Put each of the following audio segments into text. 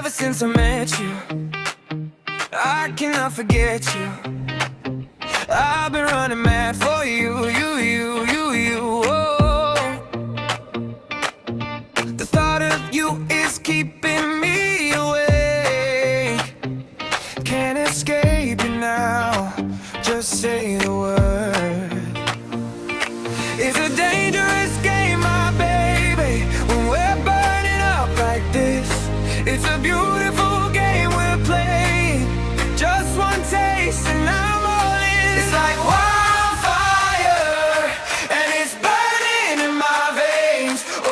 ever since I met you, I cannot forget you. I've been running mad for you, oh. The thought of you is keeping me awake. Can't escape you now, just say the word. It's a dangerous game, my baby, when we're burning up like this. It's a beautiful game we're playing. Just one taste and I'm all in. It's like wildfire, and it's burning in my veins. Oh,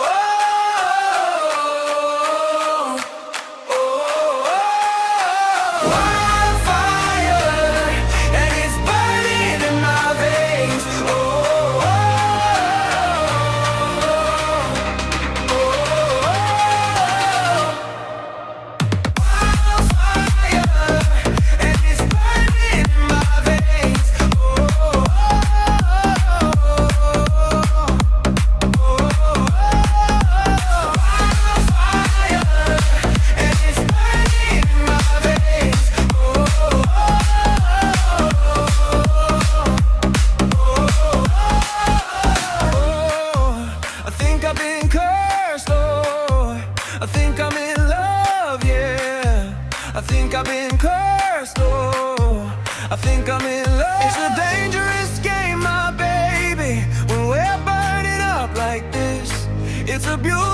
oh, oh, oh, oh. Wildfire, and it's burning in my veins. Oh, oh, oh, oh, oh. I think I've been cursed, Lord. I think I'm in love, yeah. I think I've been cursed, Lord. I think I'm in love. It's a dangerous game, my baby, when we're burning up like this. It's a beautiful